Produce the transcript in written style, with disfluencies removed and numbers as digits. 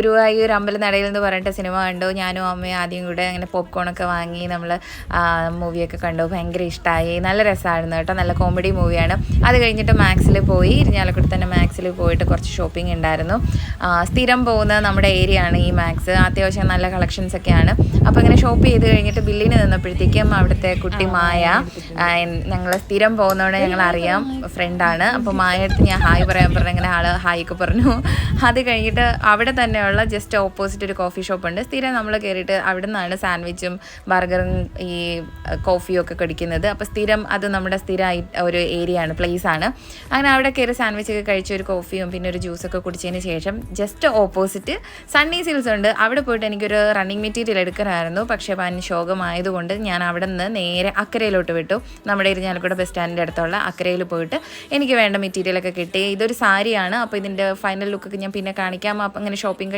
ഗുരുവായൂർ അമ്പലനടയിൽ എന്ന് പറഞ്ഞിട്ട് സിനിമ കണ്ടു. ഞാനും അമ്മയും ആദ്യം കൂടെ അങ്ങനെ പോപ്കോണൊക്കെ വാങ്ങി നമ്മൾ മൂവിയൊക്കെ കണ്ടു. ഭയങ്കര ഇഷ്ടമായി, നല്ല രസമായിരുന്നു കേട്ടോ. നല്ല കോമഡി മൂവിയാണ്. അത് കഴിഞ്ഞിട്ട് മാക്സിൽ പോയി, ഇരിഞ്ഞാലക്കുട തന്നെ മാക്സിൽ പോയിട്ട് കുറച്ച് ഷോപ്പിംഗ് ഉണ്ടായിരുന്നു. സ്ഥിരം പോകുന്ന നമ്മുടെ ഏരിയ ആണ് ഈ മാക്സ്. അത്യാവശ്യം നല്ല കളക്ഷൻസ് ഒക്കെയാണ്. അപ്പോൾ ഇങ്ങനെ ഷോപ്പ് ചെയ്ത് കഴിഞ്ഞിട്ട് ബില്ലിന് നിന്നപ്പോഴത്തേക്കും അവിടുത്തെ കുട്ടി മായ, ഞങ്ങൾ സ്ഥിരം പോകുന്നതുകൊണ്ട് ഞങ്ങളറിയാം, ഫ്രണ്ടാണ്. അപ്പോൾ മായ അടുത്ത് ഞാൻ ഹായ് പറയാൻ പറഞ്ഞു. അങ്ങനെ ആൾ ഹായൊക്കെ പറഞ്ഞു. അത് കഴിഞ്ഞിട്ട് അവിടെ തന്നെയുള്ള ജസ്റ്റ് ഓപ്പോസിറ്റ് ഒരു കോഫി ഷോപ്പ് ഉണ്ട്. സ്ഥിരം നമ്മൾ കയറിയിട്ട് അവിടെ നിന്നാണ് സാൻഡ്വിച്ചും ബർഗറും ഈ കോഫിയും ഒക്കെ കുടിക്കുന്നത്. അപ്പോൾ സ്ഥിരം അത് നമ്മുടെ സ്ഥിരമായി ഒരു ഏരിയ ആണ്, പ്ലേസ് ആണ്. അങ്ങനെ അവിടെ കയറി സാൻഡ്വിച്ചൊക്കെ കഴിച്ച് ഒരു കോഫിയും പിന്നെ ഒരു ജ്യൂസൊക്കെ കുടിച്ചതിന് ശേഷം ജസ്റ്റ് ഓപ്പോസിറ്റ് സണ്ണി സിൽസ് ഉണ്ട്. അവിടെ പോയിട്ട് എനിക്കൊരു റണ്ണിങ് മെറ്റീരിയൽ എടുക്കാനായിരുന്നു. പക്ഷേ വൻ ശോകമായതുകൊണ്ട് ഞാൻ അവിടെ നിന്ന് നേരെ അക്കരയിലോട്ട് വിട്ടു. നമ്മുടെ ഇരിഞ്ഞാലക്കുട ബസ് സ്റ്റാൻഡിൻ്റെ അടുത്തുള്ള അക്കരയിൽ പോയിട്ട് എനിക്ക് വേണ്ട മെറ്റീരിയലൊക്കെ കിട്ടി. ഇതൊരു സാരിയാണ്. അപ്പോൾ ഇതിൻ്റെ ഫൈനൽ ലുക്കൊക്കെ ഞാൻ പിന്നെ കാണിക്കാം. അപ്പം അങ്ങനെ ഷോപ്പിംഗ്